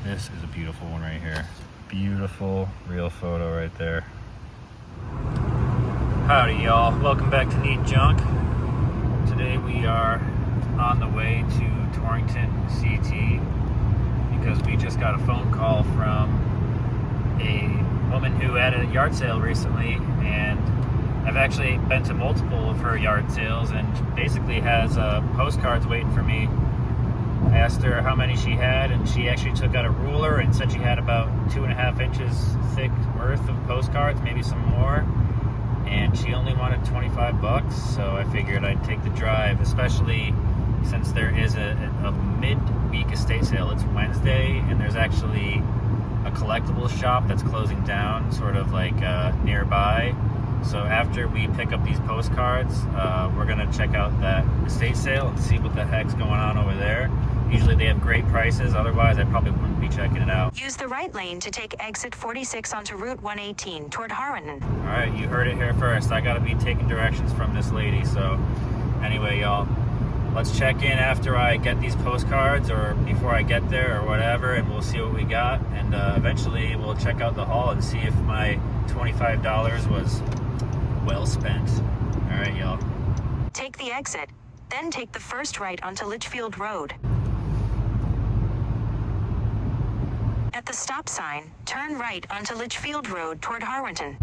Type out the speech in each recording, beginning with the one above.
This is a beautiful one right here. Beautiful, real photo right there. Howdy y'all, welcome back to Neat Junk. Today we are on the way to Torrington, CT, because we just got a phone call from a woman who had a yard sale recently, and I've actually been to multiple of her yard sales and basically has postcards waiting for me. I asked her how many she had, and she actually took out a ruler and said she had about 2.5 inches thick worth of postcards, maybe some more, and she only wanted 25 bucks, so I figured I'd take the drive, especially since there is a mid-week estate sale. It's Wednesday, and there's actually a collectibles shop that's closing down, sort of like nearby. So after we pick up these postcards, we're gonna check out that estate sale and see what the heck's going on over there. Usually they have great prices, otherwise I probably wouldn't be checking it out. Use the right lane to take exit 46 onto Route 118 toward Harrington. Alright, you heard it here first. I gotta be taking directions from this lady, so anyway y'all, let's check in after I get these postcards or before I get there or whatever, and we'll see what we got, and eventually we'll check out the haul and see if my $25 was well spent. Alright y'all. Take the exit, then take the first right onto Litchfield Road. At the stop sign, turn right onto Litchfield Road toward Harrington.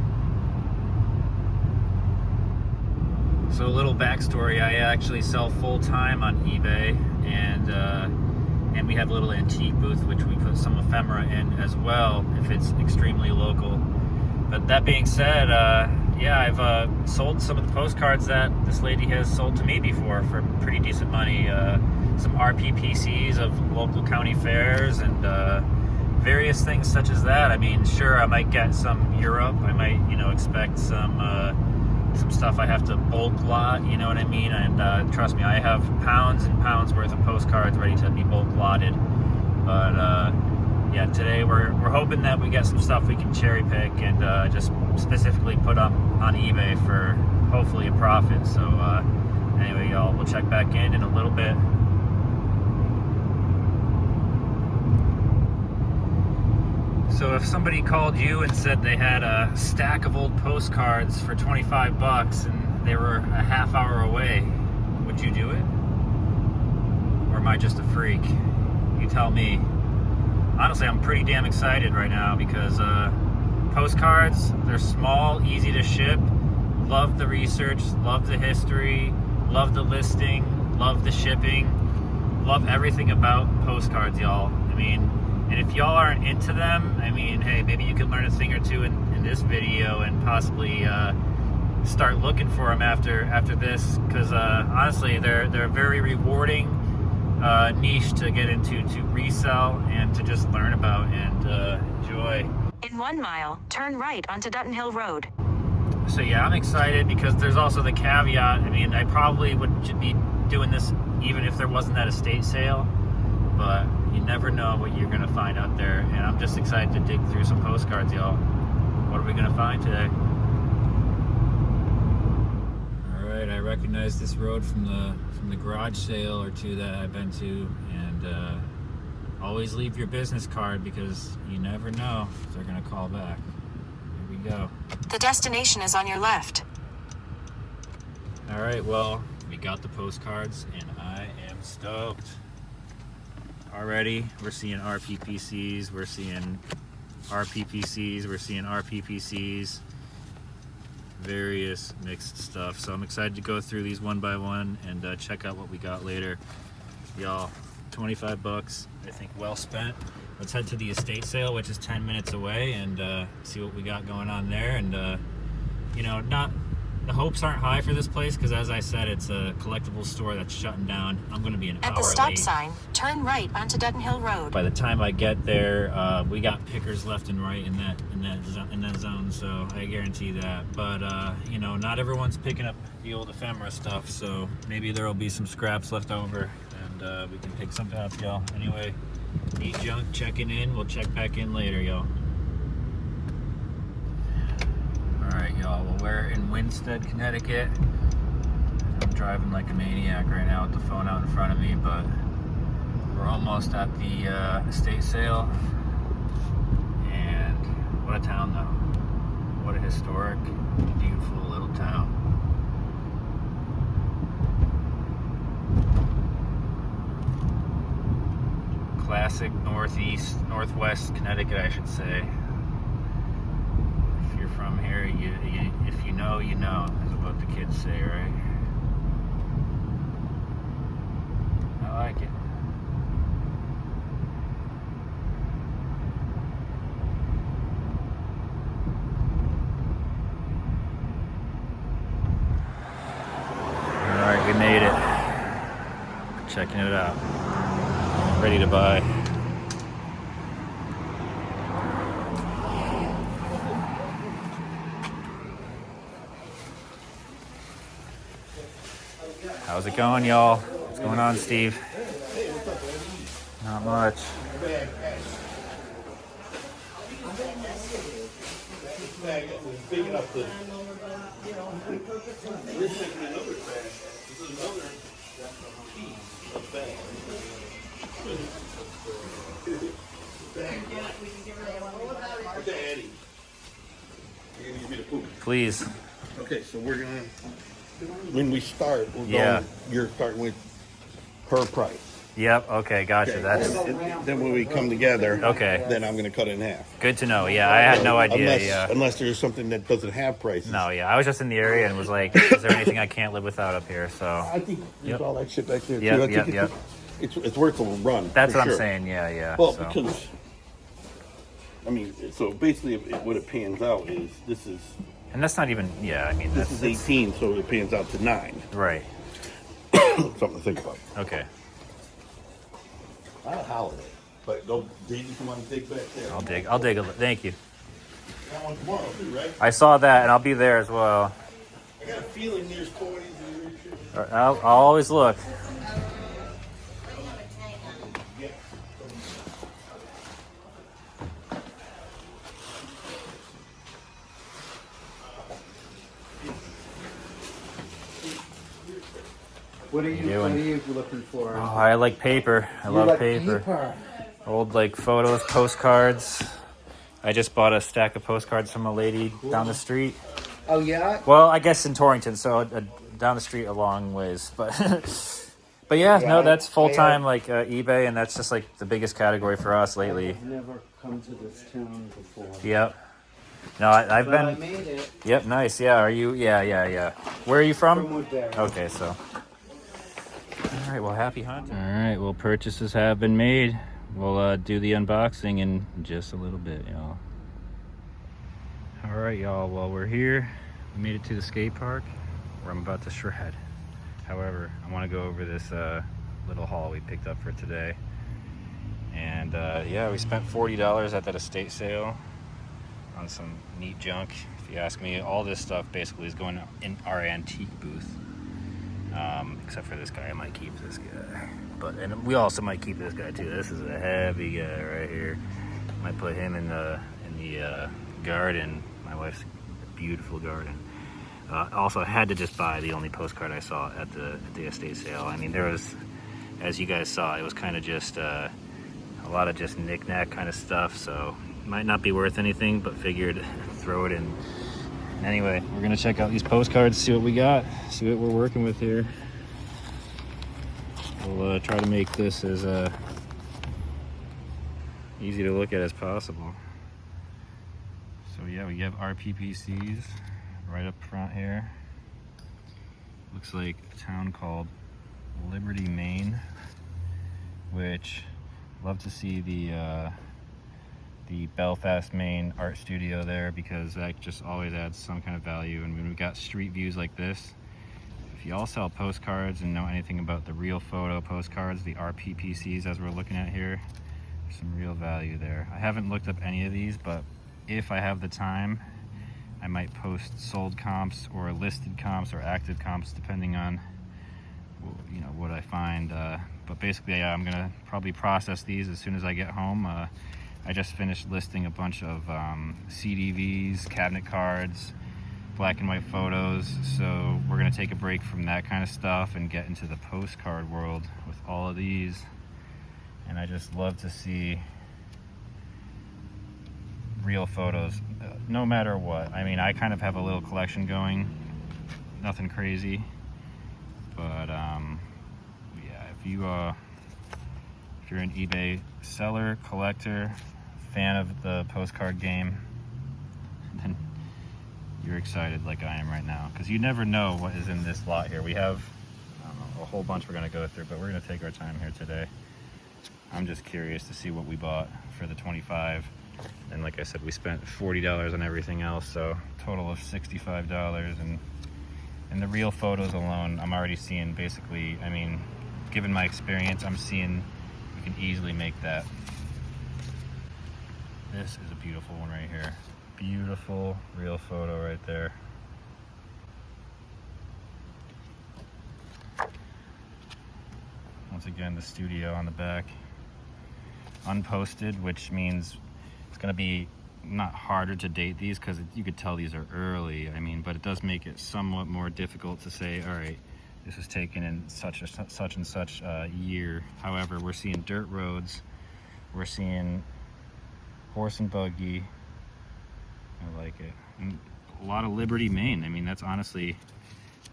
So a little backstory, I actually sell full-time on eBay, and we have a little antique booth which we put some ephemera in as well if it's extremely local. But that being said, yeah, I've sold some of the postcards that this lady has sold to me before for pretty decent money. Some RPPCs of local county fairs and various things such as that. I mean, sure, I might get some Europe. I might, expect some stuff I have to bulk lot, you know what I mean? And trust me, I have pounds and pounds worth of postcards ready to be bulk lotted. But yeah, today we're hoping that we get some stuff we can cherry pick and just specifically put up on eBay for hopefully a profit. So anyway, y'all, we'll check back in a little bit. So if somebody called you and said they had a stack of old postcards for 25 bucks and they were a half hour away, would you do it? Or am I just a freak? You tell me. Honestly, I'm pretty damn excited right now because postcards, they're small, easy to ship. Love the research, love the history, love the listing, love the shipping, love everything about postcards, y'all. I mean, and if y'all aren't into them, I mean, hey, maybe you can learn a thing or two in this video and possibly start looking for them after this, because honestly, they're very rewarding niche to get into, to resell and to just learn about and enjoy. In 1 mile, turn right onto Dutton Hill Road. So yeah, I'm excited because there's also the caveat. I mean, I probably would be doing this even if there wasn't that estate sale, but you never know what you're gonna find out there, and I'm just excited to dig through some postcards, y'all. What are we gonna find today? All right, I recognize this road from the garage sale or two that I've been to, and always leave your business card because you never know if they're gonna call back. Here we go. The destination is on your left. All right, well, we got the postcards, and I am stoked. Already, we're seeing RPPCs, we're seeing RPPCs, we're seeing RPPCs, various mixed stuff. So I'm excited to go through these one by one and check out what we got later. Y'all, 25 bucks, I think well spent. Let's head to the estate sale, which is 10 minutes away, and see what we got going on there. And the hopes aren't high for this place because, as I said, it's a collectibles store that's shutting down. I'm going to be an hour late. At the stop sign, turn right onto Dutton Hill Road. By the time I get there, we got pickers left and right in that zone, so I guarantee that. But not everyone's picking up the old ephemera stuff, so maybe there will be some scraps left over, and we can pick something up, y'all. Anyway, Neat Junk checking in. We'll check back in later, y'all. Alright, y'all, well, we're in Winstead, Connecticut. I'm driving like a maniac right now with the phone out in front of me, but We're almost at the estate sale, and what a town though. What a historic, beautiful little town. Classic northwest Connecticut, I should say. If you're from here, if you know, you know, is what the kids say, right? I like it. Alright, we made it. Checking it out. Ready to buy. How's it going, y'all? What's going on, Steve? Not much. Big enough to. Please. Okay, so we're gonna. When we start, we're Yeah. going. You're starting with per price. Yep. Okay. Gotcha. Okay. That's Then when we come together, okay. then I'm gonna cut it in half. Good to know. Yeah, I had no idea. Unless, unless there's something that doesn't have prices. No. Yeah, I was just in the area and was like, "Is there anything I can't live without up here?" So. I think there's all that shit back there Yep, too. I yep, think yep. It's worth a run. That's for what I'm sure. saying. Yeah. Well, so. because I mean, so basically, what it pans out is this is And that's not even. Yeah. I mean, this that's is 18, so it pans out to 9. right. Something to think about. Okay. Not a holiday, but go dig if you want to dig back there. I'll dig. I'll dig a little. Thank you. That one tomorrow too, right? I saw that, and I'll be there as well. I got a feeling there's toys and weird shit. I'll always look. What are you doing? looking for? Oh, I like paper. I love paper. Old like photos, postcards. I just bought a stack of postcards from a lady down the street. Oh yeah. Well, I guess in Torrington, so down the street a long ways, but but yeah, no, that's full time like eBay, and that's just like the biggest category for us lately. I've never come to this town before. Yep. No, I've But I been. made it Yep, nice. Yeah, are you? Yeah. Where are you from from? Woodbury. Okay, so. All right, well, happy hunting. All right, well, purchases have been made. We'll do the unboxing in just a little bit, y'all. All right, y'all, well, we're here. We made it to the skate park where I'm about to shred. However, I want to go over this little haul we picked up for today. And yeah, we spent $40 at that estate sale on some neat junk. If you ask me, all this stuff basically is going in our antique booth. Except for this guy, I might keep this guy. And we also might keep this guy too. This is a heavy guy right here. Might put him in the garden. My wife's beautiful garden. Also, I had to just buy the only postcard I saw at the estate sale. I mean, there was, as you guys saw, it was kind of just a lot of just knick-knack kind of stuff. So might not be worth anything, but figured throw it in. Anyway, we're gonna check out these postcards, see what we got, see what we're working with here. We'll try to make this as easy to look at as possible. So yeah, we have RPPCs right up front here. Looks like a town called Liberty, Maine, which love to see the Belfast, Maine art studio there, because that just always adds some kind of value. And when we've got street views like this, if you all sell postcards and know anything about the real photo postcards, the RPPCs as we're looking at here, there's some real value there. I haven't looked up any of these, but if I have the time, I might post sold comps or listed comps or active comps depending on what I find. But basically, yeah, I'm gonna probably process these as soon as I get home. I just finished listing a bunch of CDVs, cabinet cards, black and white photos, so we're gonna take a break from that kind of stuff and get into the postcard world with all of these. and I just love to see real photos, no matter what. I mean, I kind of have a little collection going, nothing crazy, but yeah, if you're an eBay seller, collector, fan of the postcard game, then you're excited like I am right now, because you never know what is in this lot here. We have, I don't know, a whole bunch we're going to go through, but we're going to take our time here today. I'm just curious to see what we bought for the 25, and like I said, we spent $40 on everything else, so total of $65. And in the real photos alone, I'm already seeing basically, I mean, given my experience, I'm seeing we can easily make that. This is a beautiful one right here. Beautiful real photo right there. Once again, the studio on the back. Unposted, which means it's going to be not harder to date these, because you could tell these are early. I mean, but it does make it somewhat more difficult to say, all right, this was taken in such and such year. However, we're seeing dirt roads, we're seeing horse and buggy. I like it. And a lot of Liberty, Maine. I mean, that's honestly,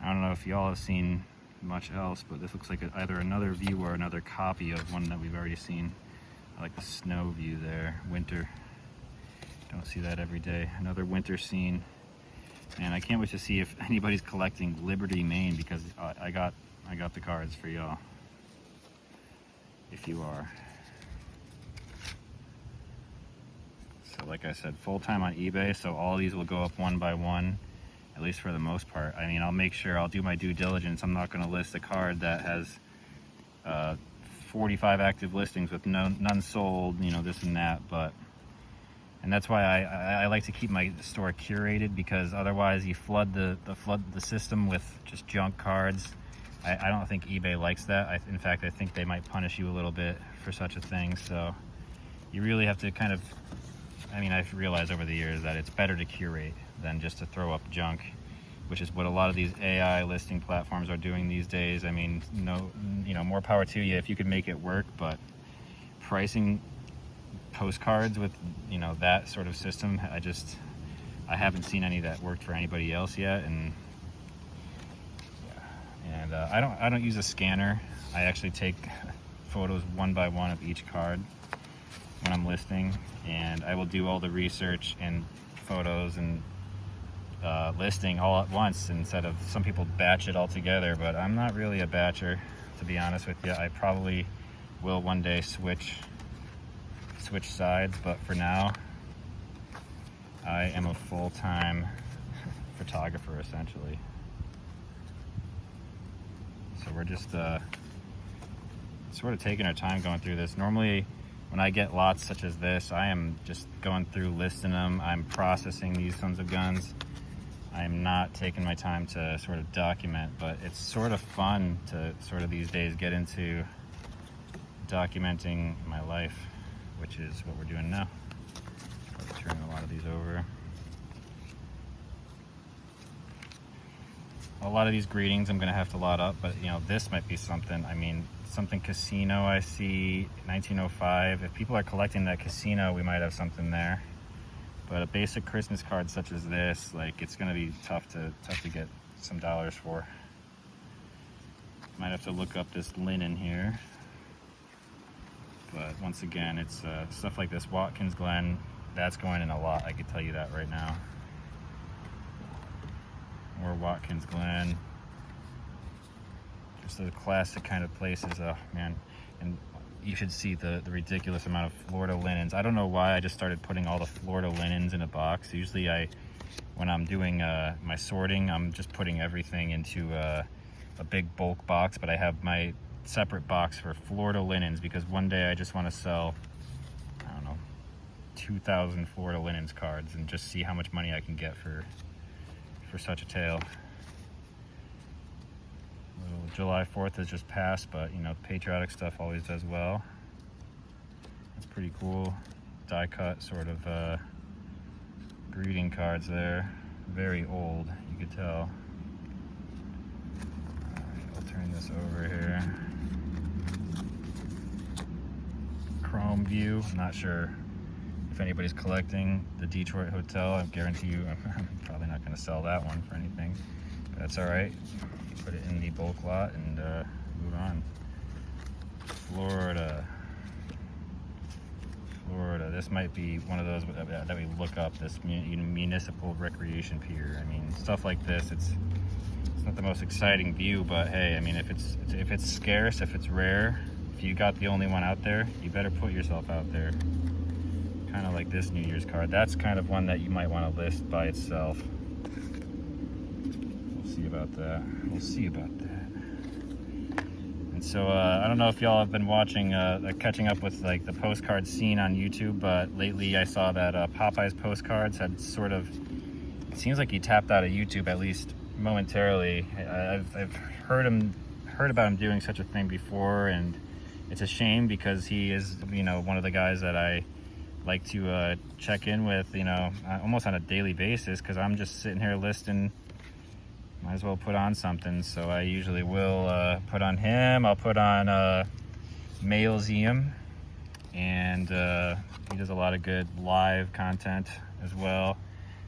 I don't know if y'all have seen much else, but this looks like either another view or another copy of one that we've already seen. I like the snow view there, winter. Don't see that every day. Another winter scene. And I can't wait to see if anybody's collecting Liberty, Maine, because I got the cards for y'all, if you are. So like I said, full-time on eBay, so all these will go up one by one, at least for the most part. I mean, I'll make sure, I'll do my due diligence. I'm not going to list a card that has 45 active listings with none sold, you know, this and that, but, and that's why I like to keep my store curated, because otherwise you flood the system with just junk cards. I don't think eBay likes that. In fact, I think they might punish you a little bit for such a thing, so you really have to kind of, I mean, I've realized over the years that it's better to curate than just to throw up junk, which is what a lot of these AI listing platforms are doing these days. I mean, no, you know, more power to you if you could make it work, but pricing postcards with, you know, that sort of system, I haven't seen any that worked for anybody else yet. And yeah, and I don't use a scanner. I actually take photos one by one of each card when I'm listing, and I will do all the research and photos and listing all at once, instead of some people batch it all together. But I'm not really a batcher, to be honest with you. I probably will one day switch sides, but for now I am a full-time photographer essentially. So we're just sort of taking our time going through this. Normally when I get lots such as this, I am just going through listing them. I'm processing these sons of guns. I'm not taking my time to sort of document, but it's sort of fun to sort of these days get into documenting my life, which is what we're doing now. I'll turn a lot of these over. A lot of these greetings I'm going to have to lot up, but you know, this might be something. I mean, something casino, I see 1905. If people are collecting that casino, we might have something there. But a basic Christmas card such as this, like, it's going to be tough to get some dollars for. Might have to look up this linen here. But once again, it's stuff like this. Watkins Glen, that's going in a lot, I can tell you that right now. More Watkins Glen. Just the classic kind of places. Oh man, and you should see the ridiculous amount of Florida linens. I don't know why I just started putting all the Florida linens in a box. Usually when I'm doing my sorting, I'm just putting everything into a big bulk box, but I have my separate box for Florida linens, because one day I just want to sell, I don't know, 2,000 Florida linens cards and just see how much money I can get for such a tale. Well, July 4th has just passed, but you know, patriotic stuff always does well. That's pretty cool. Die cut sort of greeting cards there. Very old, you could tell. Alright, I'll turn this over here. chrome view. I'm not sure if anybody's collecting the Detroit Hotel. I guarantee you I'm probably not going to sell that one for anything. But that's all right. Put it in the bulk lot and move on. Florida. This might be one of those that we look up, this municipal recreation pier. I mean, stuff like this, it's not the most exciting view, but hey, I mean, if it's scarce, if it's rare, if you got the only one out there, you better put yourself out there. Kind of like this New Year's card. That's kind of one that you might want to list by itself. We'll see about that. And so I don't know if y'all have been watching, catching up with like the postcard scene on YouTube, but lately I saw that Popeye's Postcards had sort of, it seems like he tapped out of YouTube at least momentarily. I've heard about him doing such a thing before, and it's a shame because he is, you know, one of the guys that I like to check in with, you know, almost on a daily basis, because I'm just sitting here listing. Might as well put on something, so I usually will put on him. I'll put on Mailseum, and he does a lot of good live content as well.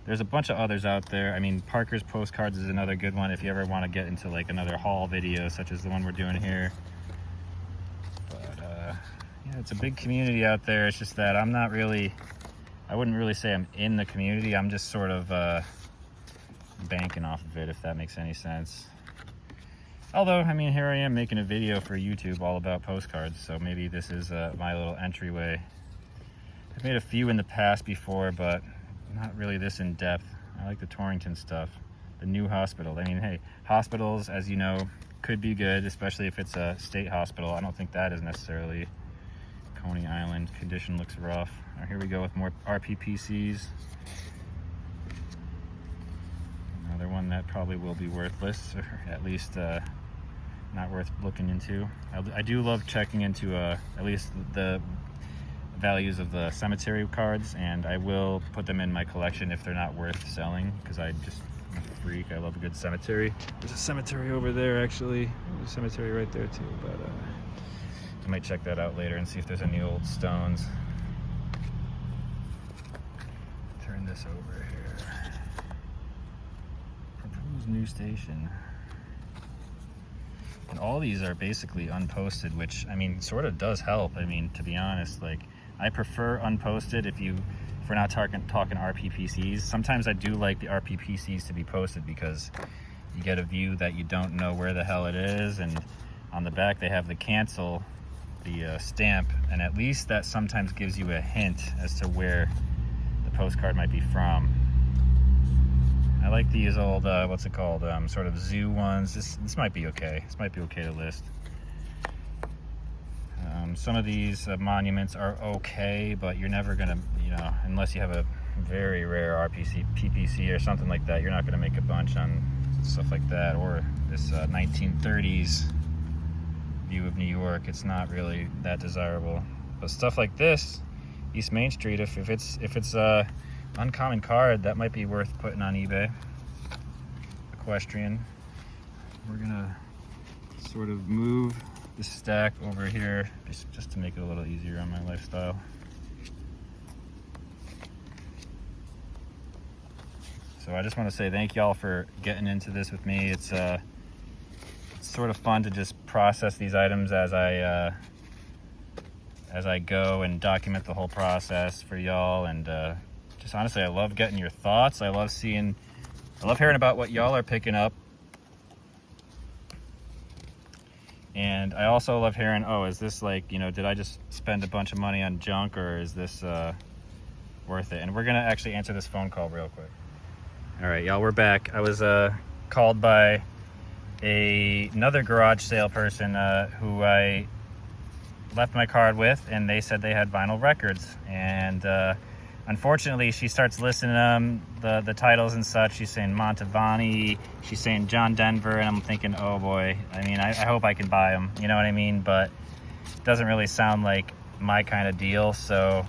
There's a bunch of others out there. I mean, Parker's Postcards is another good one if you ever want to get into like another haul video such as the one we're doing here. But yeah, it's a big community out there. It's just that I wouldn't really say I'm in the community. I'm just sort of banking off of it, if that makes any sense. Although, I mean, here I am making a video for YouTube all about postcards, so maybe this is my little entryway. I've made a few in the past before, but not really this in depth. I like the Torrington stuff. The new hospital. I mean, hey, hospitals, as you know, could be good, especially if it's a state hospital. I don't think that is necessarily. Coney Island condition looks rough. All right, here we go with more RPPCs. Another one that probably will be worthless, or at least not worth looking into. I do love checking into at least the values of the cemetery cards, and I will put them in my collection if they're not worth selling, because I'm a freak. I love a good cemetery. There's a cemetery over there, actually. There's a cemetery right there too, but I might check that out later and see if there's any old stones. Turn this over here. Proposed new station. And all these are basically unposted, which, I mean, sort of does help. I mean, to be honest, like, I prefer unposted if we're not talking RPPCs. Sometimes I do like the RPPCs to be posted because you get a view that you don't know where the hell it is, and on the back they have the cancel, the stamp, and at least that sometimes gives you a hint as to where the postcard might be from. I like these old, what's it called, sort of zoo ones. This might be okay. This might be okay to list. Some of these monuments are okay, but you're never gonna, you know, unless you have a very rare PPC or something like that, you're not gonna make a bunch on stuff like that. Or this 1930s view of New York, it's not really that desirable. But stuff like this, East Main Street, if it's uncommon card, that might be worth putting on eBay. Equestrian. We're gonna sort of move the stack over here just to make it a little easier on my lifestyle. So I just want to say thank y'all for getting into this with me. It's sort of fun to just process these items as I go and document the whole process for y'all. And just honestly, I love getting your thoughts. I love hearing about what y'all are picking up. And I also love hearing, oh, is this like, you know, did I just spend a bunch of money on junk, or is this worth it? And we're gonna actually answer this phone call real quick. All right, y'all, we're back. I was called by another garage sale person who I left my card with, and they said they had vinyl records. And unfortunately, she starts listing them, the titles and such. She's saying Montavani, she's saying John Denver, and I'm thinking, oh boy, I mean, I hope I can buy them, you know what I mean? But it doesn't really sound like my kind of deal, so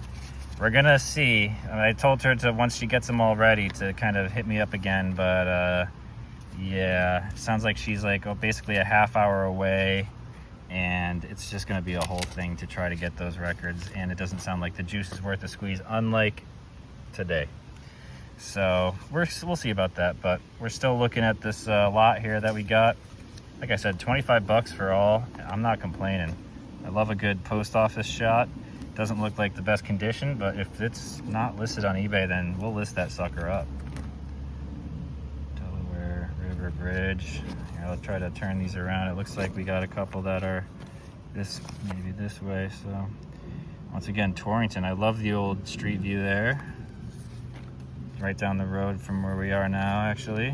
we're gonna see. I told her to, once she gets them all ready, to kind of hit me up again, but yeah, it sounds like she's like basically a half hour away, and it's just going to be a whole thing to try to get those records, and it doesn't sound like the juice is worth the squeeze, unlike today. So we'll see about that, but we're still looking at this lot here that we got. Like I said, 25 bucks for all. I'm not complaining. I love a good post office shot. Doesn't look like the best condition, but if it's not listed on eBay, then we'll list that sucker up. Delaware River Bridge. Here, I'll try to turn these around. It looks like we got a couple that are maybe this way. So once again, Torrington. I love the old street view there. Right down the road from where we are now, actually.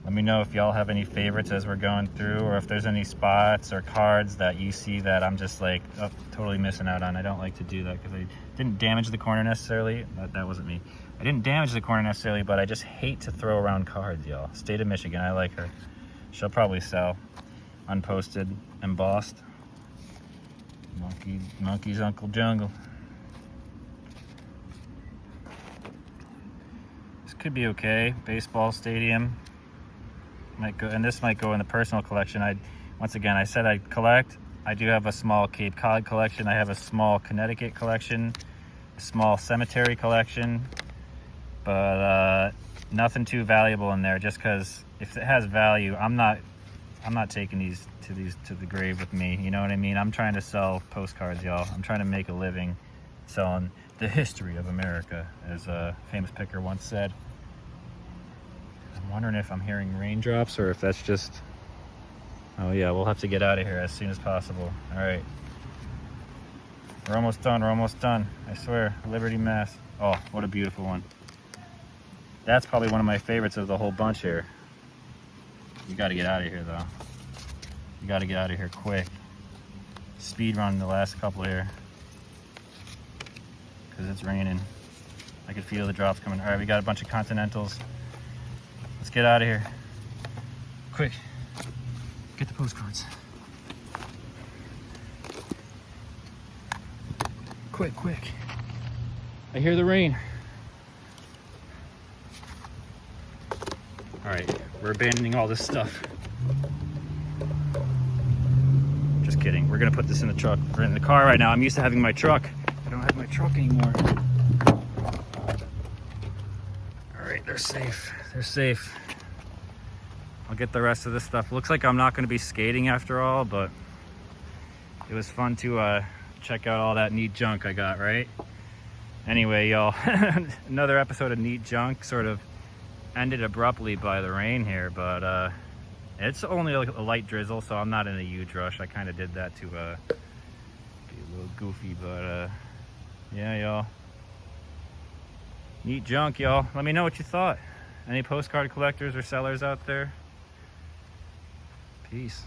Let me know if y'all have any favorites as we're going through, or if there's any spots or cards that you see that I'm just like, oh, totally missing out on. I don't like to do that because I didn't damage the corner necessarily. That wasn't me. I didn't damage the corner necessarily, but I just hate to throw around cards, y'all. State of Michigan, I like her. She'll probably sell. Unposted, embossed. Monkey's Uncle Jungle. This could be okay. Baseball stadium. Might go, and this might go in the personal collection. Once again, I said I'd collect. I do have a small Cape Cod collection. I have a small Connecticut collection, a small cemetery collection, but nothing too valuable in there. Just because if it has value, I'm not taking these to the grave with me. You know what I mean? I'm trying to sell postcards, y'all. I'm trying to make a living selling the history of America, as a famous picker once said. I'm wondering if I'm hearing raindrops or if that's just... Oh yeah, we'll have to get out of here as soon as possible. All right. We're almost done, I swear. Liberty, Mass. Oh, what a beautiful one. That's probably one of my favorites of the whole bunch here. You gotta get out of here though. You gotta get out of here quick. Speed run the last couple here. Because it's raining. I can feel the drops coming. All right, we got a bunch of Continentals. Let's get out of here. Quick. Get the postcards. Quick. I hear the rain. All right, we're abandoning all this stuff. Just kidding. We're gonna put this in the truck. We're in the car right now. I'm used to having my truck. I don't have my truck anymore. All right, they're safe. They're safe. I'll get the rest of this stuff. Looks like I'm not going to be skating after all, but it was fun to check out all that neat junk I got, right? Anyway, y'all, another episode of Neat Junk sort of ended abruptly by the rain here, but it's only a light drizzle, so I'm not in a huge rush. I kind of did that to be a little goofy, but yeah, y'all. Neat junk, y'all. Let me know what you thought. Any postcard collectors or sellers out there? Peace.